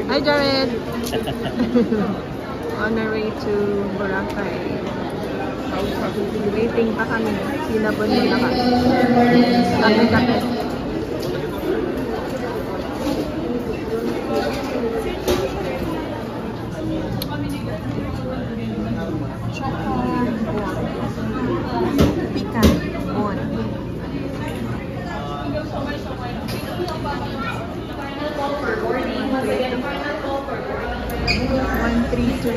Hi, Jared! On our way to Boracay. Waiting pa kami. Sinabon mo na kami. Kape-kape. Pika. On. 132.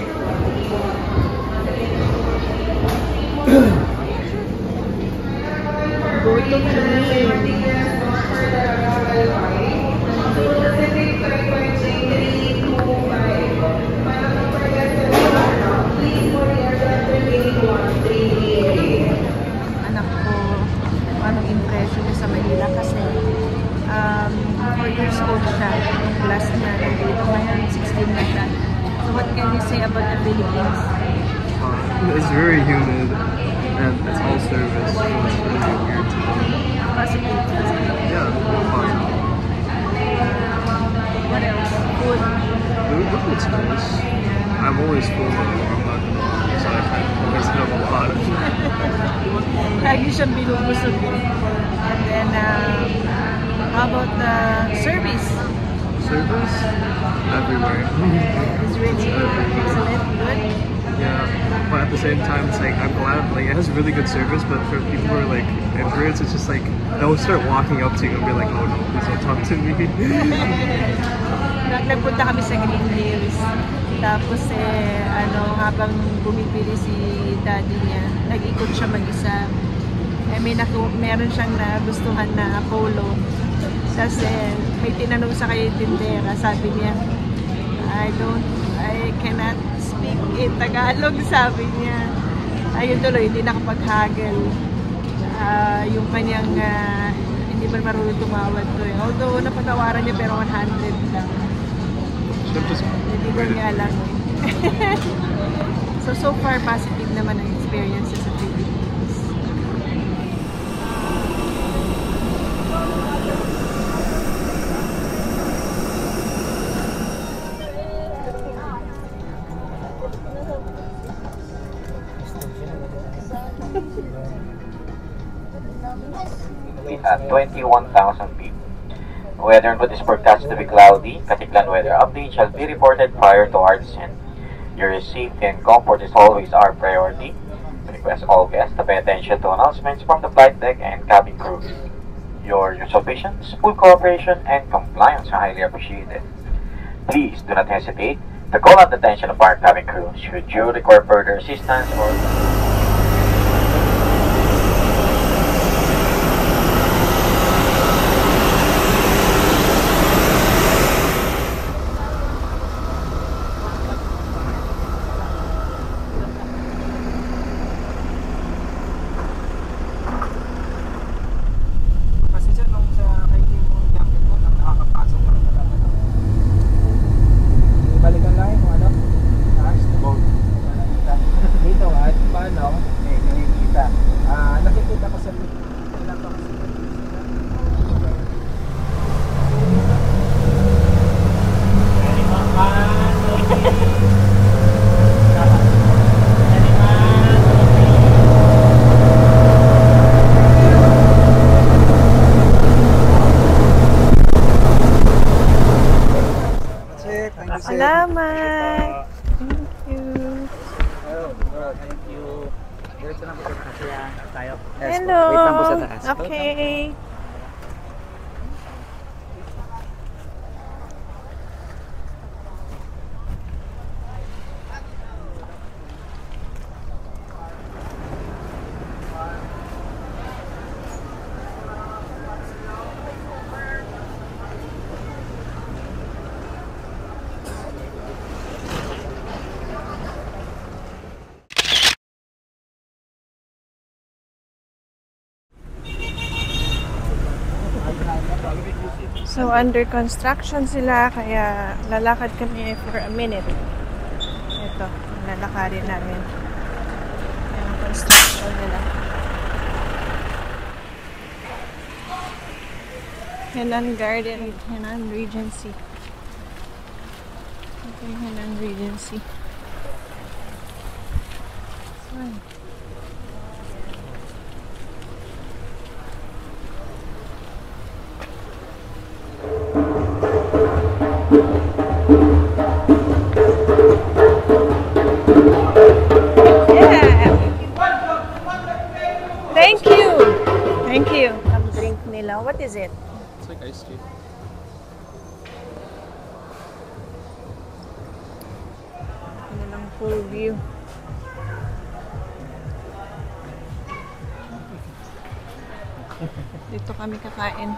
Go to anak ko, anong impression niya sa Manila kasi 4 years old siya. Last na nandito ngayon, 16 na siya. So what can you say about the Philippines? It's very humid and it's all service, so it's really weird to me. Positive. Yeah, positive. What else? Food. The food's nice. I'm always full though, I'm not gonna lie, so I always have a lot. Lagi siyang binubusog. And then, how about the service? Service? Everywhere. It's really excellent, good. Yeah, but at the same time, it's like, I'm glad, like, it has really good service, but for people who are, like, introverts, it's just like, they'll start walking up to you and be like, oh no, please don't talk to me. Nagpunta kami sa Green Hills. Tapos, habang bumibili si daddy niya, nag-ikot siya mag-isa. Meron siyang nagustuhan na polo. Kasi, may tinanong sa kanya yung tindera, sabi niya, I cannot speak in Tagalog, sabi niya. Ayun tuloy, hindi nakapag-haggle. Yung kanyang, hindi man marunong tumawad to eh. Although, napatawaran niya pero 100 lang. Hindi ko niya alam eh. So far, positive naman ang experiences sa Philippines. At 21,000 feet. Weather input is forecast to be cloudy. Katiklan weather update shall be reported prior to our descent. Your safety and comfort is always our priority. We request all guests to pay attention to announcements from the flight deck and cabin crew. Your patience, full cooperation, and compliance are highly appreciated. Please do not hesitate to call out the attention of our cabin crew should you require further assistance or Salamat! Thank you! Thank you. Diretso na po tayo. Hello! Wait lang po sa taas. Okay. So, under construction sila, kaya lalakad kami for a minute. Ito, lalakarin namin. Yung construction nila. Henan Garden, Henan Regency. Ayan ang Regency. Saan? Yeah! Thank you! Thank you. Ang drink nila. What is it? It's like iced tea. Ano lang full view. Dito kami kakain.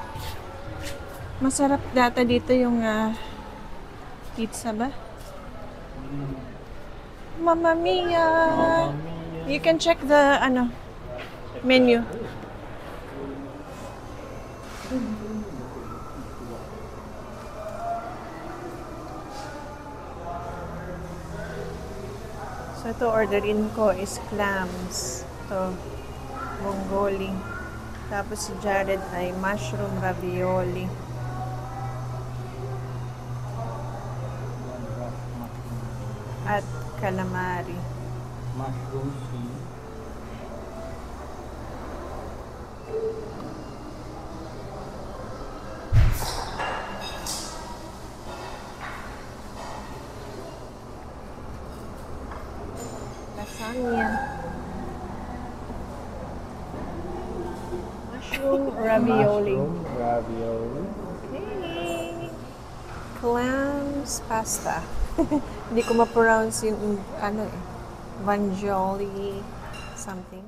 Masarap data dito yung pizza ba? Mamma Mia! You can check the menu. So ito orderin ko is clams. Ito, mongoli. Tapos si Jared ay mushroom ravioli. At calamari. Mushroom soup. Lasagna. Mushroom ravioli. Mushroom ravioli. Okay. Clams pasta. Hindi ko ma-pronounce yung Vanjoli something.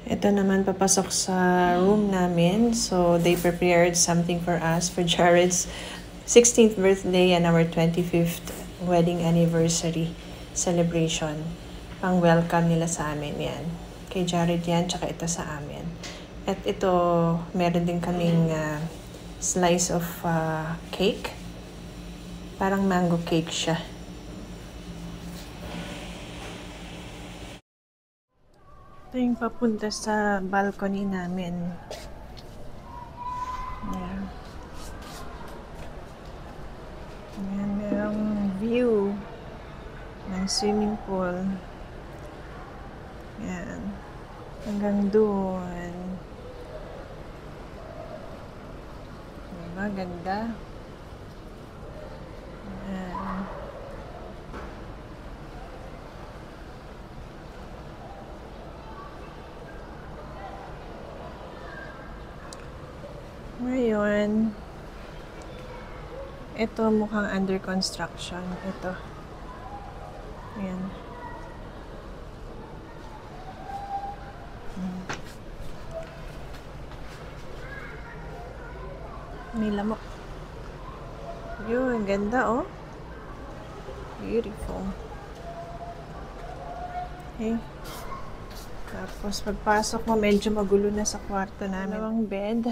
Ito naman papasok sa room namin. So, they prepared something for us for Jared's 16th birthday and our 25th wedding anniversary celebration. Pang welcome nila sa amin yan. Kay Jared yan, tsaka ito sa amin. At ito, meron din kaming slice of cake. Parang mango cake siya. Ito yung papunta sa balcony namin. Ayan. Ayan, merong view ng swimming pool. Ayan. Hanggang doon. Diba? Ganda. Ayan. Ngayon, ito mukhang under construction. Ito. Ayan. May lamok. Yun, ganda oh. Beautiful. Okay. Tapos pagpasok mo, medyo magulo na sa kwarto namin. Dalawang bed.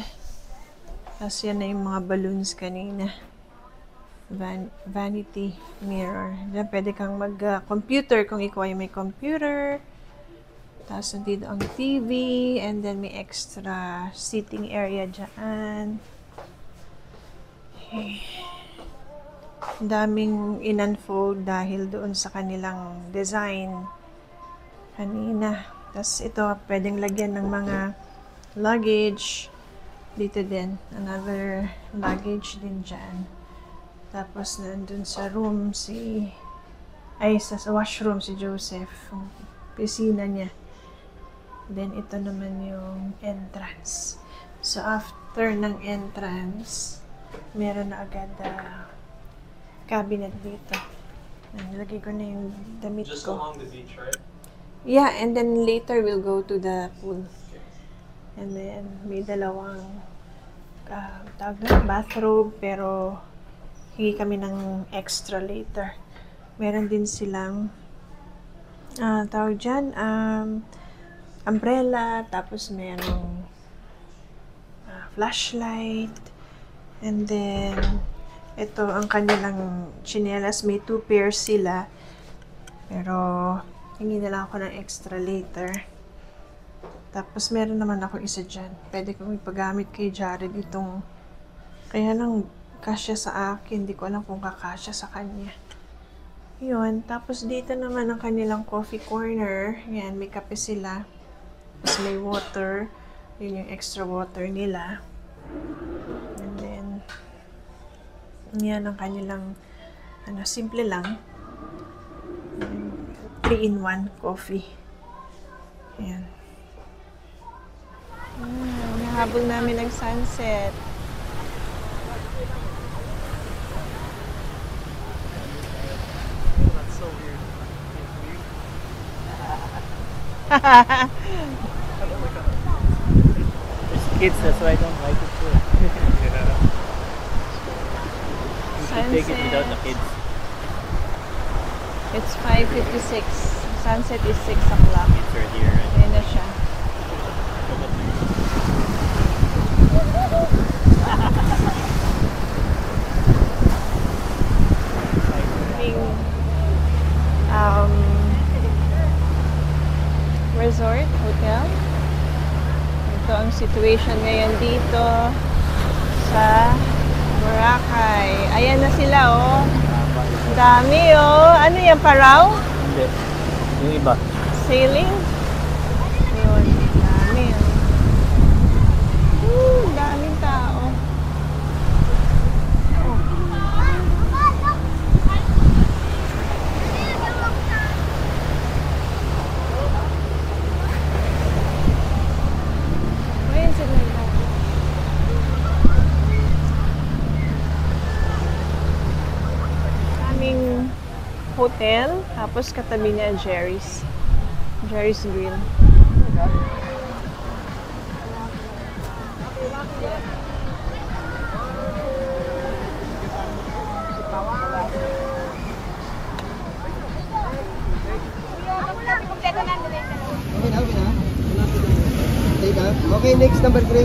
Tapos yan na yung mga balloons kanina. Vanity mirror. Diyan pwede kang mag-computer kung ikaw ay may computer. Tapos nandito ang TV. And then may extra seating area dyan. Okay. Daming in-unfold dahil doon sa kanilang design kanina. Tapos ito, pwedeng lagyan ng mga luggage. Dito din, another luggage din dyan. Tapos nandun sa room sa washroom si Joseph. Piscina niya. Then ito naman yung entrance. So after ng entrance, meron na agad cabinet dito. Nilagay ko na yung damit ko. Just along the beach, right? Yeah, and then later we'll go to the pool. And then may dalawang tawag na, bathrobe, pero hingi kami ng extra later. Meron din silang tawag dyan, umbrella, tapos merong flashlight, and then ito ang kanilang chinelas. May 2 pairs sila, pero hingi nila ako ng extra later. Tapos meron naman ako isa dyan, pwede kong ipagamit kay Jared itong, kaya lang kasya sa akin, hindi ko alam kung kakasya sa kanya. Yun, tapos dito naman ang kanilang coffee corner. Yan, may kape sila, tapos may water, yun yung extra water nila. And then yan ang kanilang simple lang, 3-in-1 coffee. Yan. Nahabol namin ang sunset. That's so weird. There's kids, that's why I don't like it too. Yeah. You should take it without the kids. It's 5:56. Sunset is 6 o'clock. Kids are here. Ayan na siya. Resort, hotel. Ito ang situation ngayon dito sa Boracay. Ayan na sila, oh. Dami, oh. Ano yan, paraw? Hindi. Yung iba. Sailing? Yun, dami, oh. Daming tao. Hotel, tapos katabi niya Jerry's Grill. Okay, next number 3.